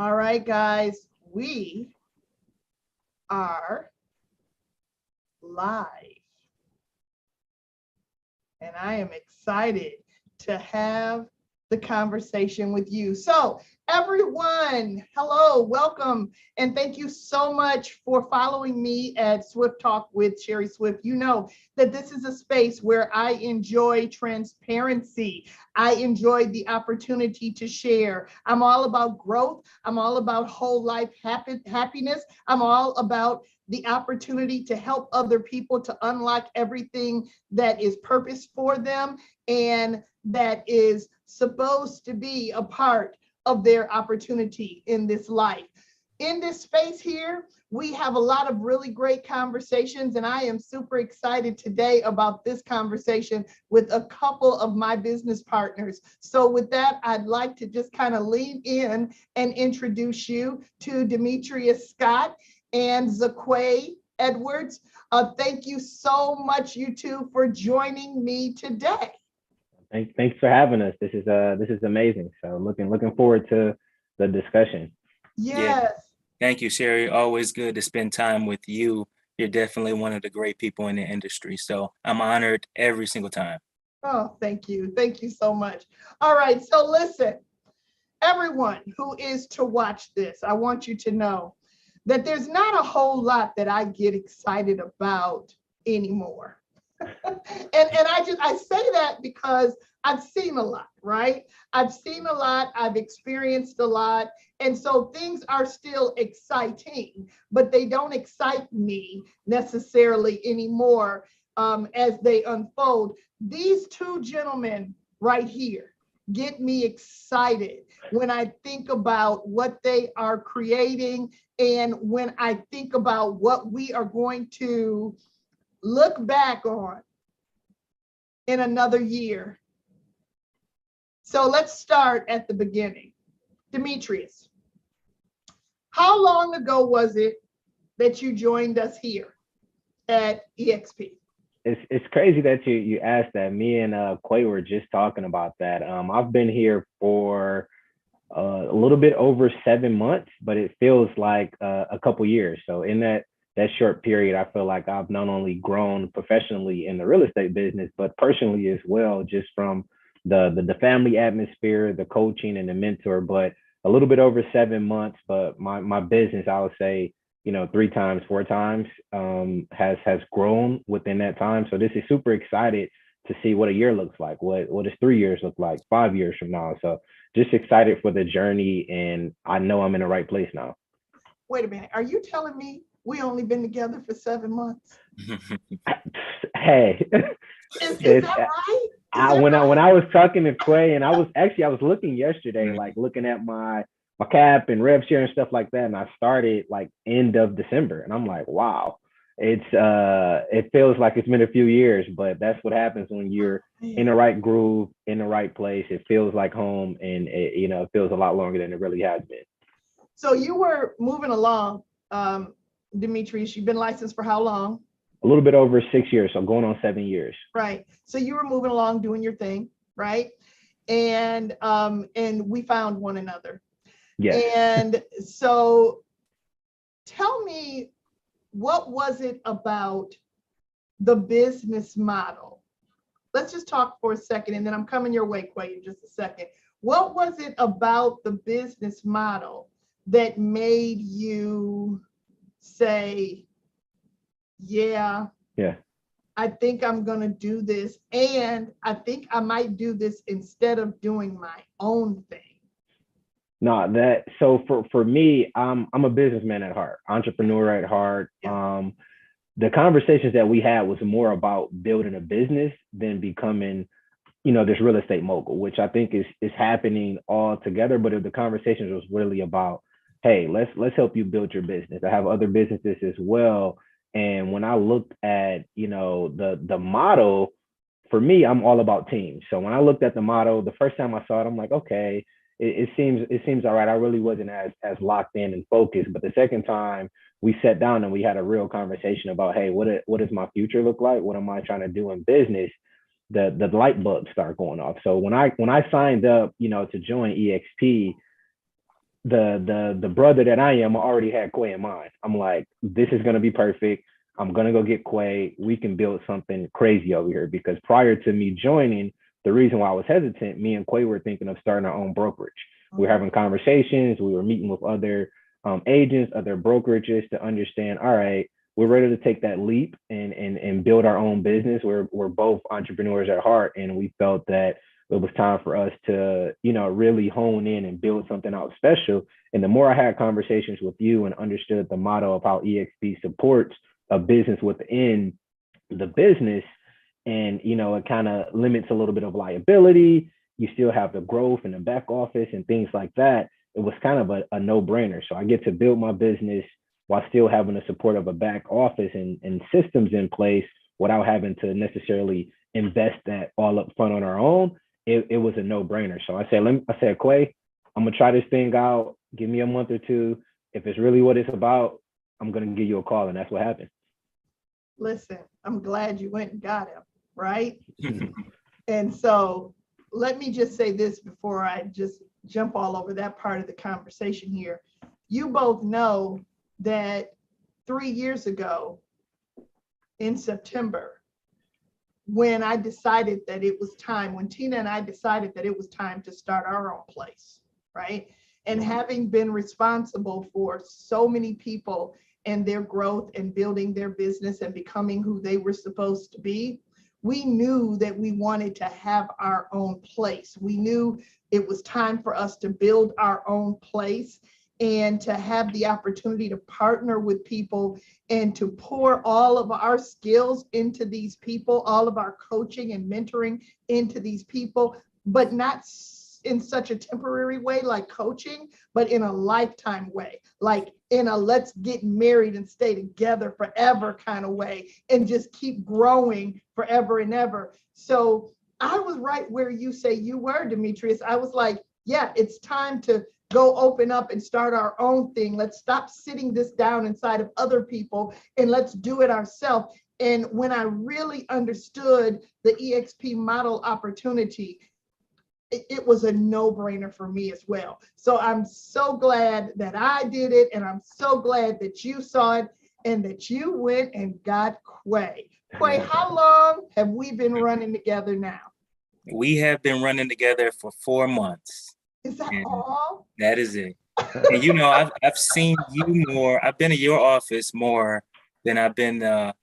All right, guys, we are live. And I am excited to have the conversation with you. So, everyone, hello, welcome, and thank you so much for following me at Swift Talk with Sherry Swift. You know that this is a space where I enjoy transparency. I enjoy the opportunity to share. I'm all about growth. I'm all about whole life happiness. I'm all about the opportunity to help other people to unlock everything that is purpose for them and that is supposed to be a part of their opportunity in this life. In this space here, we have a lot of really great conversations, and I am super excited today about this conversation with a couple of my business partners. So with that, I'd like to just kind of lean in and introduce you to Demetrius Scott and ZaQuay Edwards. Thank you so much, you two, for joining me today. Thanks for having us. This is amazing. So looking forward to the discussion. Yes. Yeah. Thank you, Sherry. Always good to spend time with you. You're definitely one of the great people in the industry. So I'm honored every single time. Oh, thank you. Thank you so much. All right. So listen, everyone who is to watch this, I want you to know that there's not a whole lot that I get excited about anymore. and I say that because I've seen a lot, right? I've seen a lot, I've experienced a lot. And so things are still exciting, but they don't excite me necessarily anymore as they unfold. These two gentlemen right here get me excited when I think about what they are creating and when I think about what we are going to look back on in another year. So let's start at the beginning. Demetrius, how long ago was it that you joined us here at eXp? It's crazy that you asked that. Me and Quay were just talking about that. I've been here for a little bit over 7 months, but it feels like a couple years. So in that short period, I feel like I've not only grown professionally in the real estate business, but personally as well, just from the family atmosphere, the coaching and the mentor. But a little bit over 7 months, but my business, I would say, 3 times, 4 times has grown within that time. So this is super excited to see what a year looks like. What does 3 years look like 5 years from now? So just excited for the journey, and I know I'm in the right place now. Wait a minute, are you telling me we only been together for 7 months? Hey, is that right? When I was talking to Quay, and I was looking yesterday, like looking at my cap and rev share and stuff like that, and I started like end of December, and I'm like, wow, it feels like it's been a few years, but that's what happens when you're in the right groove, in the right place. It feels like home, and it feels a lot longer than it really has been. So you were moving along, Demetrius. You've been licensed for how long? A little bit over 6 years, so going on 7 years. Right. So you were moving along, doing your thing, right? And we found one another. Yes. And so tell me, what was it about the business model? Let's just talk for a second, and then I'm coming your way, Quay, in just a second. What was it about the business model that made you say, yeah, I think I'm going to do this, and I think I might do this instead of doing my own thing? No, so for me, I'm a businessman at heart, entrepreneur at heart. Yeah. The conversations that we had was more about building a business than becoming, this real estate mogul, which I think is happening all together. But the conversations was really about, hey, let's help you build your business. I have other businesses as well. And when I looked at, the model, for me, I'm all about teams. So when I looked at the model, the first time I saw it, I'm like, okay, it seems all right. I really wasn't as locked in and focused. But the second time we sat down and we had a real conversation about, hey, what does my future look like? What am I trying to do in business? The light bulbs start going off. So when I signed up, to join eXp, the brother that I am, I already had Quay in mind. I'm like, this is gonna be perfect. I'm gonna go get Quay. We can build something crazy over here. Because prior to me joining, the reason why I was hesitant, me and Quay were thinking of starting our own brokerage. We were having conversations. We were meeting with other agents, other brokerages to understand. All right, we're ready to take that leap and build our own business. We're both entrepreneurs at heart, and we felt that it was time for us to, really hone in and build something out special. And the more I had conversations with you and understood the motto of how eXp supports a business within the business, and, it kind of limits a little bit of liability. You still have the growth in the back office and things like that. It was kind of a no-brainer. So I get to build my business while still having the support of a back office and systems in place without having to necessarily invest that all up front on our own. It was a no-brainer. So I said, Quay, I'm gonna try this thing out. Give me a month or two. If it's really what it's about, I'm gonna give you a call, and that's what happened. Listen, I'm glad you went and got him, right? And so let me just say this before I just jump all over that part of the conversation here. You both know that 3 years ago in September, when I decided that it was time, when Tina and I decided that it was time to start our own place, right? And having been responsible for so many people and their growth and building their business and becoming who they were supposed to be, we knew that we wanted to have our own place. We knew it was time for us to build our own place and to have the opportunity to partner with people and to pour all of our skills into these people, all of our coaching and mentoring into these people, but not in such a temporary way like coaching, but in a lifetime way, like in a let's get married and stay together forever kind of way, and just keep growing forever and ever. So I was right where you say you were, Demetrius. I was like, yeah, it's time to go open up and start our own thing. Let's stop sitting this down inside of other people and let's do it ourselves. And when I really understood the eXp model opportunity, it was a no-brainer for me as well. So I'm so glad that I did it, and I'm so glad that you saw it and that you went and got Quay. Quay, how long have we been running together now? We have been running together for 4 months. Is that all? That is it. And I've seen you more. I've been in your office more than I've been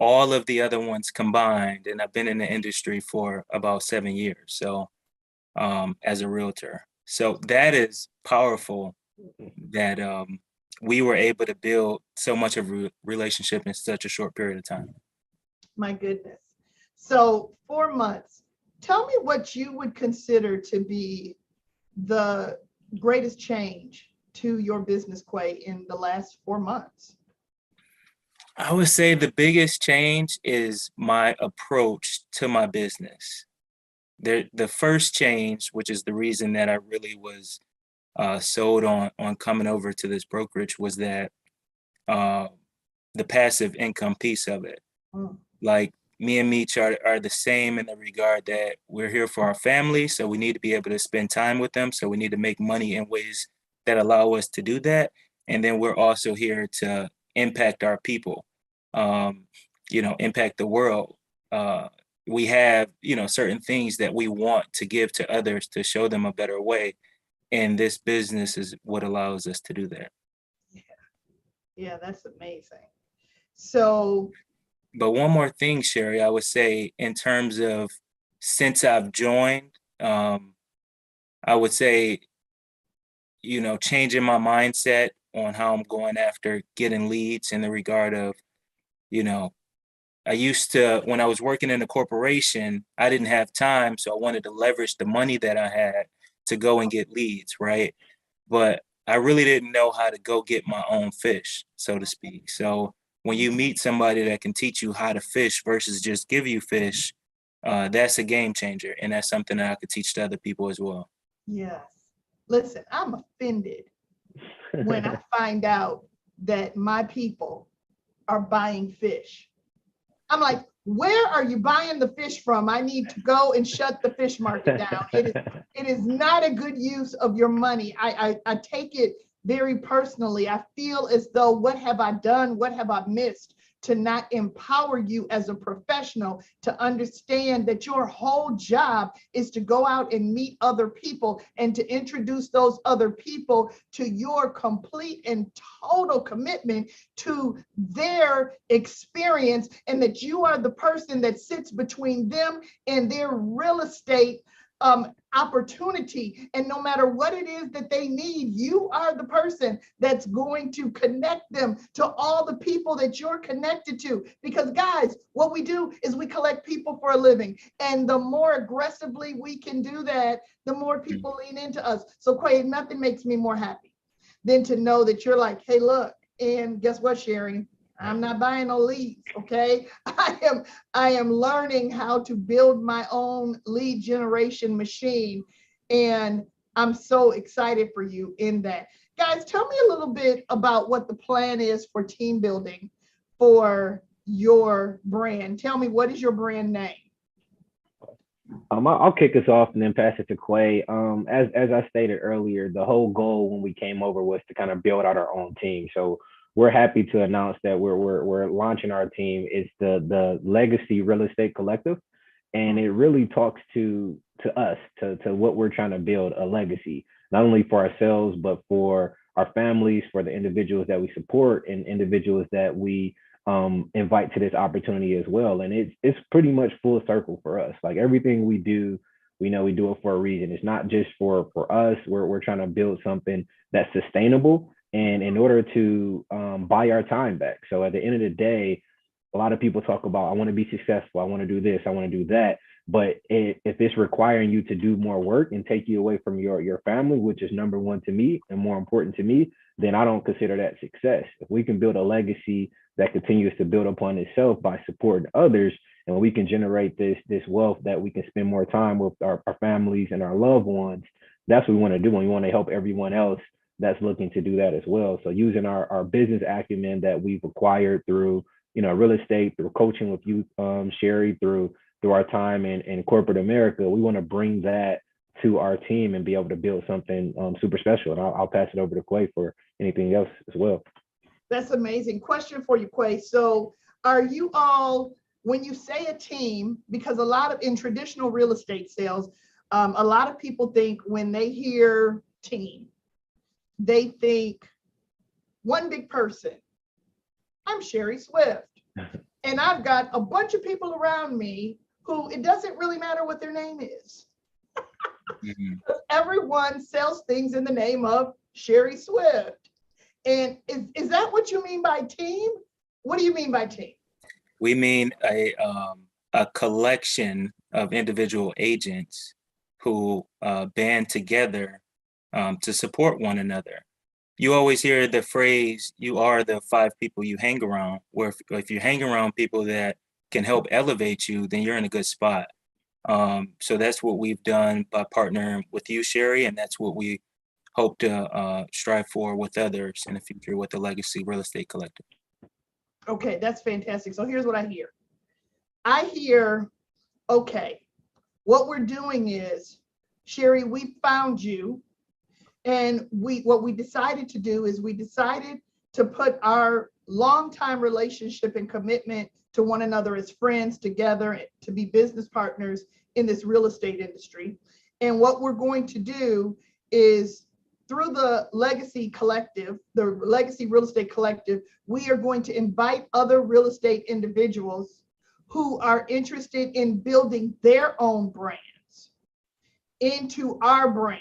all of the other ones combined, and I've been in the industry for about 7 years. So as a realtor. So that is powerful that we were able to build so much of a relationship in such a short period of time. My goodness. So 4 months. Tell me what you would consider to be the greatest change to your business, Quay, in the last 4 months. I would say the biggest change is my approach to my business. The first change, which is the reason that I really was sold on coming over to this brokerage, was that the passive income piece of it. Like me and Meech are the same in the regard that we're here for our family, so we need to be able to spend time with them. So we need to make money in ways that allow us to do that. And then we're also here to impact our people, impact the world. We have, certain things that we want to give to others to show them a better way. And this business is what allows us to do that. Yeah, that's amazing. So, but one more thing, Sherry, I would say in terms of since I've joined, I would say, changing my mindset on how I'm going after getting leads in the regard of, I used to, when I was working in a corporation, I didn't have time. So I wanted to leverage the money that I had to go and get leads, right? But I really didn't know how to go get my own fish, so to speak. So when you meet somebody that can teach you how to fish versus just give you fish, that's a game changer. And that's something that I could teach to other people as well. Yes. Listen, I'm offended when I find out that my people are buying fish. I'm like, Where are you buying the fish from? I need to go and shut the fish market down. It is not a good use of your money. I take it very personally. I feel as though, what have I done? What have I missed to not empower you as a professional to understand that your whole job is to go out and meet other people and to introduce those other people to your complete and total commitment to their experience, and that you are the person that sits between them and their real estate opportunity. And no matter what it is that they need, you are the person that's going to connect them to all the people that you're connected to. Because guys, what we do is we collect people for a living. And the more aggressively we can do that, the more people lean into us. So Quay, nothing makes me more happy than to know that you're like, hey, look, and guess what, Sherry? I'm not buying no leads, okay? I am learning how to build my own lead generation machine, and I'm so excited for you in that. Guys, tell me a little bit about what the plan is for team building for your brand. Tell me, what is your brand name? I'll kick us off and then pass it to Quay. As I stated earlier, the whole goal when we came over was to kind of build out our own team. So we're happy to announce that we're launching our team. It's the Legacy Real Estate Collective, and it really talks to us, to what we're trying to build, a legacy, not only for ourselves but for our families, for the individuals that we support, and individuals that we invite to this opportunity as well. And it's pretty much full circle for us. Like, everything we do, we know we do it for a reason. It's not just for us. We're trying to build something that's sustainable, and in order to buy our time back. So at the end of the day, a lot of people talk about, I want to be successful, I want to do this, I want to do that. But if it's requiring you to do more work and take you away from your family, which is number one to me and more important to me, then I don't consider that success. If we can build a legacy that continues to build upon itself by supporting others, and we can generate this wealth that we can spend more time with our families and our loved ones, that's what we want to do. And we want to help everyone else that's looking to do that as well. So using our business acumen that we've acquired through, real estate, through coaching with you, Sherry, through our time in corporate America, we want to bring that to our team and be able to build something super special. And I'll pass it over to Quay for anything else as well. That's amazing. Question for you, Quay. So are you all, when you say a team, because a lot of, in traditional real estate sales, a lot of people think when they hear team, they think one big person. I'm Sherry Swift, and I've got a bunch of people around me who it doesn't really matter what their name is. Everyone sells things in the name of Sherry Swift. And is that what you mean by team? What do you mean by team? We mean a collection of individual agents who band together to support one another. You always hear the phrase, you are the 5 people you hang around, where if you hang around people that can help elevate you, then you're in a good spot. So that's what we've done by partnering with you, Sherry, and that's what we hope to strive for with others in the future with the Legacy Real Estate Collective. Okay, that's fantastic. So here's what I hear. I hear, okay, what we're doing is, Sherry, we found you. And what we decided to do is we decided to put our longtime relationship and commitment to one another as friends together to be business partners in this real estate industry. And what we're going to do is, through the Legacy Collective, the Legacy Real Estate Collective, we are going to invite other real estate individuals who are interested in building their own brands into our brand.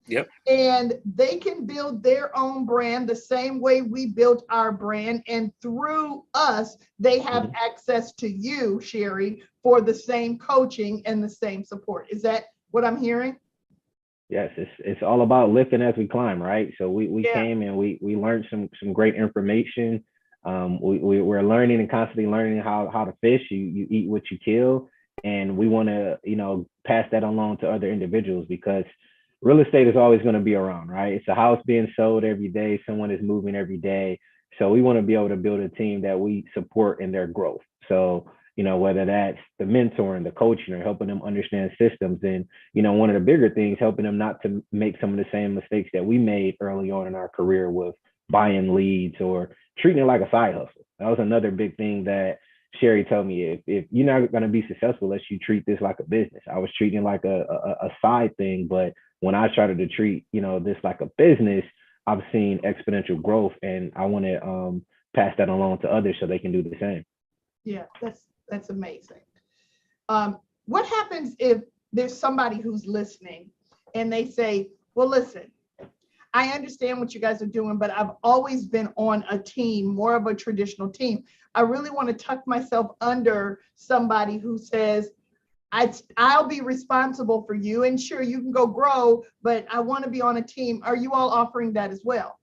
Yep. And they can build their own brand the same way we built our brand. And through us, they have access to you, Sherry, for the same coaching and the same support. Is that what I'm hearing? Yes, it's all about lifting as we climb, right? So we came and we learned some great information. We're learning and constantly learning how to fish. You eat what you kill. And we want to, pass that along to other individuals, because real estate is always going to be around, right? It's a house being sold every day. Someone is moving every day. So we want to be able to build a team that we support in their growth. So whether that's the mentoring, the coaching, or helping them understand systems. And, one of the bigger things, helping them not to make some of the same mistakes that we made early on in our career with buying leads or treating it like a side hustle. That was another big thing that Sherry told me, if you're not going to be successful unless you treat this like a business. I was treating it like a side thing, but when I started to treat, this like a business, I've seen exponential growth, and I want to pass that along to others so they can do the same. Yeah, that's amazing. What happens if there's somebody who's listening and they say, well, listen, I understand what you guys are doing, but I've always been on a team, more of a traditional team. I really want to tuck myself under somebody who says, I'll be responsible for you, and sure, you can go grow, but I want to be on a team. Are you all offering that as well?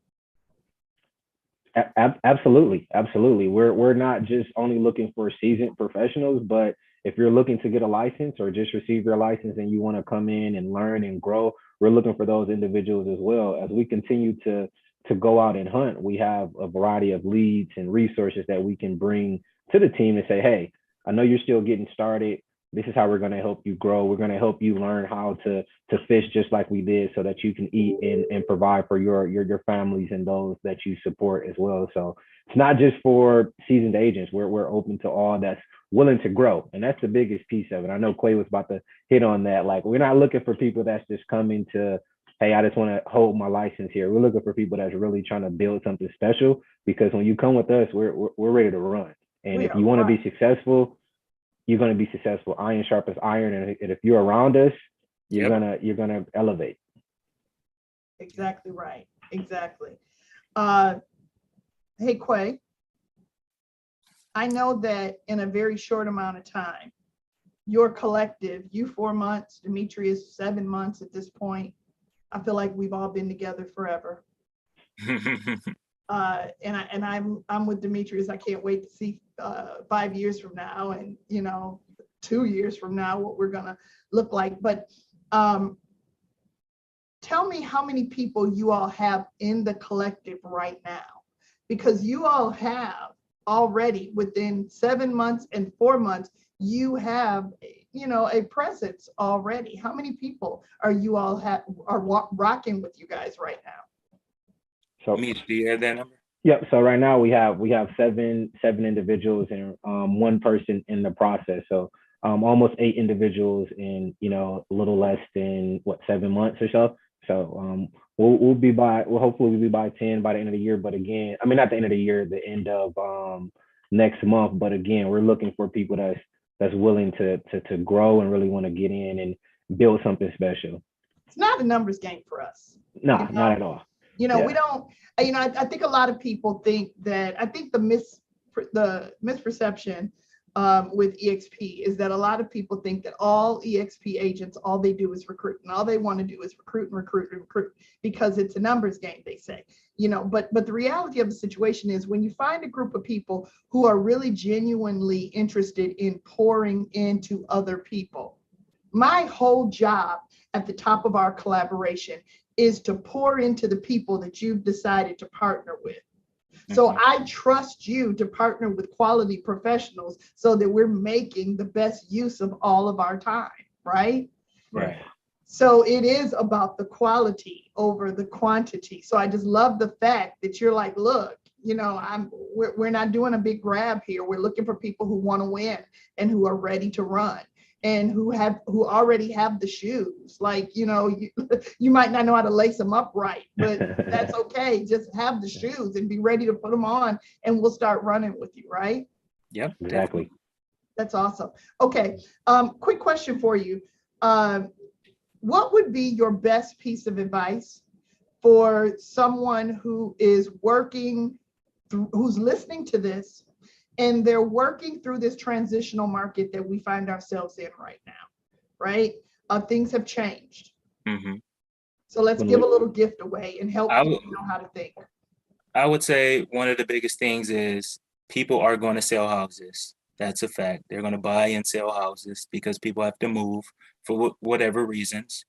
Absolutely. We're not just only looking for seasoned professionals, but if you're looking to get a license or just receive your license and you want to come in and learn and grow, we're looking for those individuals as well. As we continue to go out and hunt, we have a variety of leads and resources that we can bring to the team and say, hey, I know you're still getting started. This is how we're going to help you grow. We're going to help you learn how to fish just like we did, so that you can eat and provide for your families and those that you support as well. So it's not just for seasoned agents. We're open to all that's willing to grow. And that's the biggest piece of it. I know Quay was about to hit on that. Like, we're not looking for people that's just coming to, hey, I just want to hold my license here. We're looking for people that's really trying to build something special, because when you come with us, we're ready to run. And if you want to be successful, you're going to be successful. Iron sharpens iron. And if you're around us, you're gonna elevate. Exactly right. Exactly. Hey, Quay, I know that in a very short amount of time, your collective, you 4 months, Demetrius 7 months at this point. I feel like we've all been together forever. And I'm with Demetrius. I can't wait to see 5 years from now, and 2 years from now what we're gonna look like. But tell me how many people you all have in the collective right now, because you all have already, within 7 months and 4 months, you have a presence already. How many people are you all rocking with you guys right now? So, do you have that number? Yep. So right now we have seven individuals and one person in the process. So almost 8 individuals in a little less than 7 months or so. So we'll hopefully be by 10 by the end of the year. But again, I mean, not the end of the year, the end of next month. But again, we're looking for people that's willing to grow and really want to get in and build something special. It's not a numbers game for us. No, not at all. We don't, I think a lot of people think that, I think the misperception with eXp is that a lot of people think that all eXp agents, all they do is recruit, and all they want to do is recruit and recruit and recruit, because it's a numbers game, they say. But the reality of the situation is, when you find a group of people who are really genuinely interested in pouring into other people, my whole job at the top of our collaboration is to pour into the people that you've decided to partner with. So I trust you to partner with quality professionals so that we're making the best use of all of our time, right? Right. So it is about the quality over the quantity. So I just love the fact that you're like, look, we're not doing a big grab here. We're looking for people who want to win and who are ready to run, and who already have the shoes. Like, you might not know how to lace them up right, but that's okay. Just have the shoes and be ready to put them on, and we'll start running with you, right? Yep, exactly. That's awesome. Okay, quick question for you. What would be your best piece of advice for someone who is who's listening to this, and they're working through this transitional market that we find ourselves in right now, right? Things have changed. Mm-hmm. So let's give a little gift away and help people know how to think. I would say one of the biggest things is people are going to sell houses. That's a fact. They're going to buy and sell houses because people have to move for whatever reasons.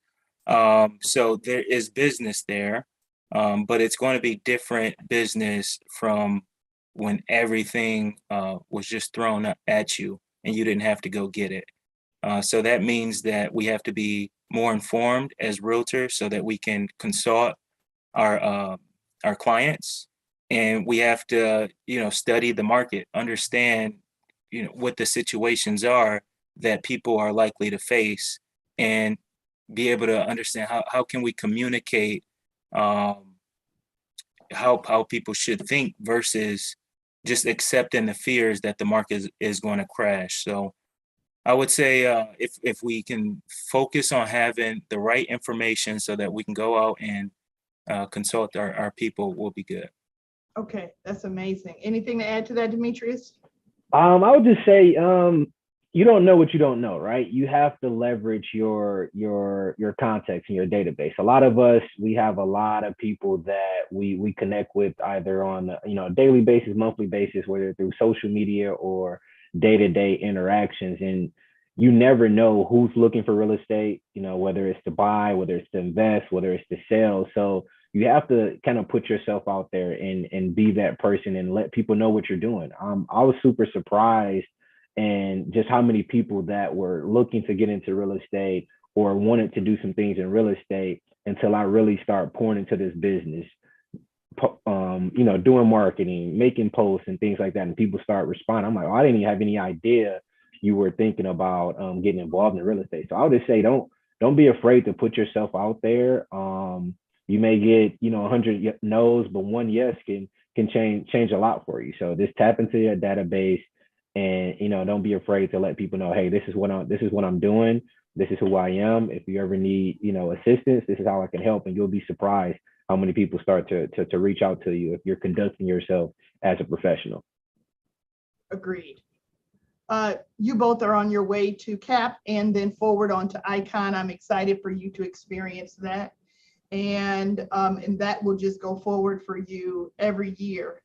So there is business there, but it's going to be different business from when everything was just thrown at you and you didn't have to go get it. So that means that we have to be more informed as realtors so that we can consult our clients, and we have to, study the market, understand, what the situations are that people are likely to face, and be able to understand how can we communicate how people should think versus just accepting the fears that the market is going to crash. So I would say if we can focus on having the right information so that we can go out and consult our people, will be good. Okay, that's amazing. Anything to add to that, Demetrius? I would just say, you don't know what you don't know, right? You have to leverage your contacts and your database. A lot of us, we have a lot of people that we connect with either on a daily basis, monthly basis, whether through social media or day-to-day interactions. And you never know who's looking for real estate, whether it's to buy, whether it's to invest, whether it's to sell. So you have to kind of put yourself out there and be that person and let people know what you're doing. I was super surprised and just how many people that were looking to get into real estate or wanted to do some things in real estate until I really start pouring into this business, doing marketing, making posts and things like that. And people start responding. I'm like, oh, I didn't even have any idea you were thinking about getting involved in real estate. So I would just say, don't be afraid to put yourself out there. You may get, 100 no's, but one yes can change a lot for you. So just tap into your database and, don't be afraid to let people know, hey, this is what I'm doing. This is who I am. If you ever need, assistance, this is how I can help. And you'll be surprised how many people start to reach out to you if you're conducting yourself as a professional. Agreed. You both are on your way to CAP and then forward on to Icon. I'm excited for you to experience that. And that will just go forward for you every year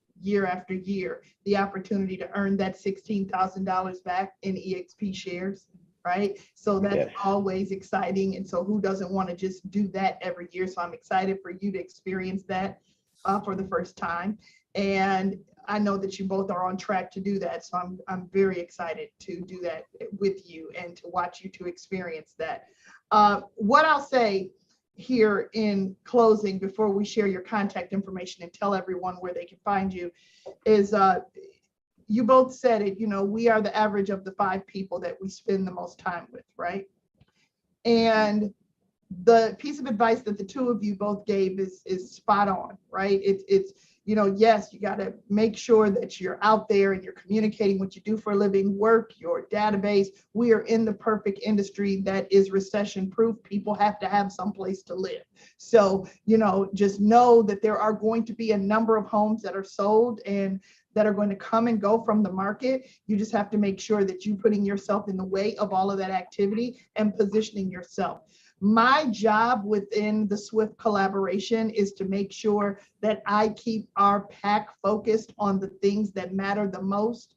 after year, the opportunity to earn that $16,000 back in eXp shares, right? So that's always exciting. And so who doesn't want to just do that every year? So I'm excited for you to experience that for the first time. And I know that you both are on track to do that. So I'm very excited to do that with you and to watch you to experience that. What I'll say here in closing, before we share your contact information and tell everyone where they can find you, is you both said it, we are the average of the 5 people that we spend the most time with, right? And the piece of advice that the 2 of you both gave is spot on, right? It's yes, you got to make sure that you're out there and you're communicating what you do for a living, work your database. We are in the perfect industry that is recession proof. People have to have some place to live. So, just know that there are going to be a number of homes that are sold and that are going to come and go from the market. You just have to make sure that you're putting yourself in the way of all of that activity and positioning yourself. My job within the Swift collaboration is to make sure that I keep our pack focused on the things that matter the most,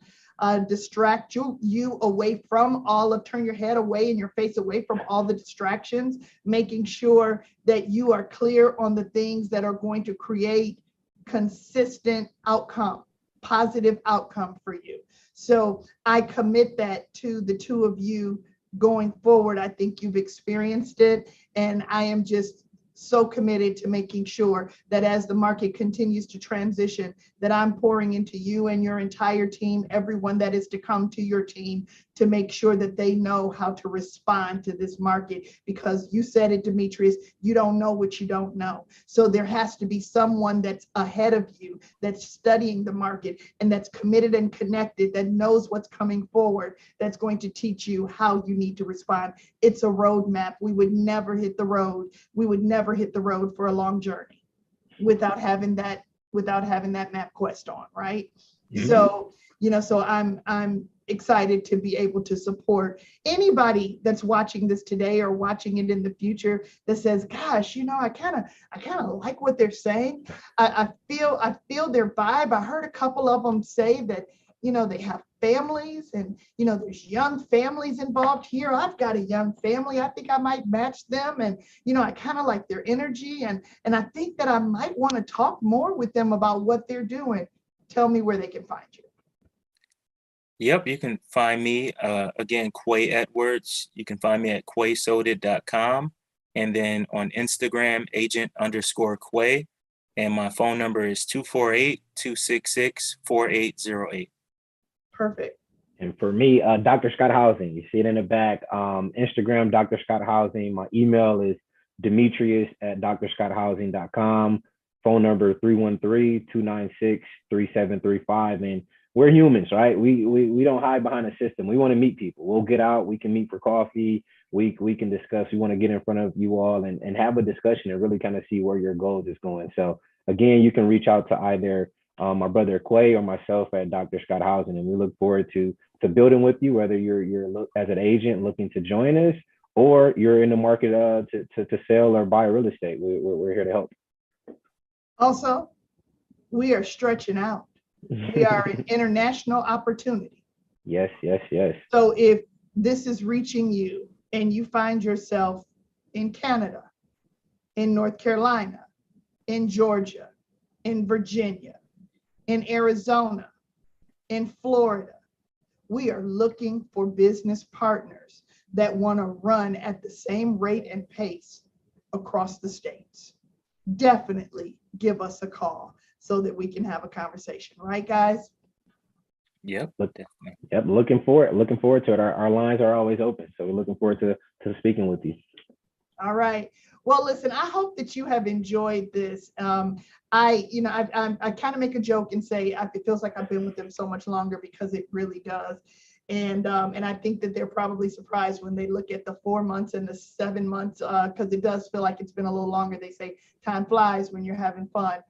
distract you away from turn your head away and your face away from all the distractions, making sure that you are clear on the things that are going to create consistent outcome, positive outcome for you. So I commit that to the 2 of you going forward. I think you've experienced it, and I am just so committed to making sure that as the market continues to transition, that I'm pouring into you and your entire team, everyone that is to come to your team, to make sure that they know how to respond to this market. Because you said it, Demetrius, you don't know what you don't know. So there has to be someone that's ahead of you, that's studying the market and that's committed and connected, that knows what's coming forward, that's going to teach you how you need to respond. It's a roadmap. We would never hit the road. We would never hit the road for a long journey without having that MapQuest on, right? Mm-hmm. So I'm excited to be able to support anybody that's watching this today or watching it in the future that says, gosh, I kind of like what they're saying. I feel their vibe. I heard a couple of them say that, they have families and, there's young families involved here. I've got a young family. I think I might match them. And, I kind of like their energy. And I think that I might want to talk more with them about what they're doing. Tell me where they can find you. Yep, you can find me, again, Quay Edwards. You can find me at quaysoda.com. And then on Instagram, agent_Quay. And my phone number is 248-266-4808. Perfect. And for me, Dr. Scott Housing, you see it in the back. Instagram, Dr. Scott Housing. My email is Demetrius at drscotthousing.com. Phone number 313-296-3735. And we're humans, right? We don't hide behind a system. We want to meet people. We'll get out. We can meet for coffee. We can discuss. We want to get in front of you all and have a discussion and really kind of see where your goals is going. So again, you can reach out to either my brother Quay or myself at Dr. Scott Housing, and we look forward to building with you, whether you're as an agent looking to join us or you're in the market to sell or buy real estate. We're here to help. Also, we are stretching out. We are an international opportunity. Yes. So if this is reaching you and you find yourself in Canada, in North Carolina, in Georgia, in Virginia, in Arizona, in Florida, we are looking for business partners that want to run at the same rate and pace across the states. Definitely give us a call so that we can have a conversation, right, guys? Yep. Definitely. Yep. Looking forward to it. Our lines are always open, so we're looking forward to speaking with you. All right. Well, listen, I hope that you have enjoyed this. I kind of make a joke and say it feels like I've been with them so much longer, because it really does. And I think that they're probably surprised when they look at the 4 months and the 7 months, because it does feel like it's been a little longer. They say time flies when you're having fun.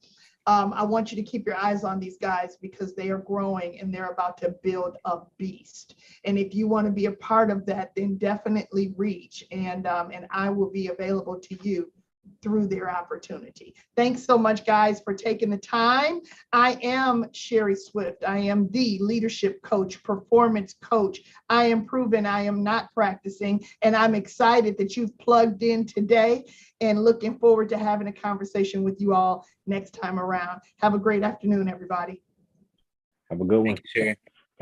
I want you to keep your eyes on these guys, because they are growing and they're about to build a beast. And if you want to be a part of that, then definitely reach, and I will be available to you through their opportunity. Thanks so much, guys, for taking the time. I am Sherry Swift. I am the leadership coach, performance coach. I am proven, I am not practicing, and I'm excited that you've plugged in today, and looking forward to having a conversation with you all next time around. Have a great afternoon, everybody. Have a good one. Thank you, Sherry.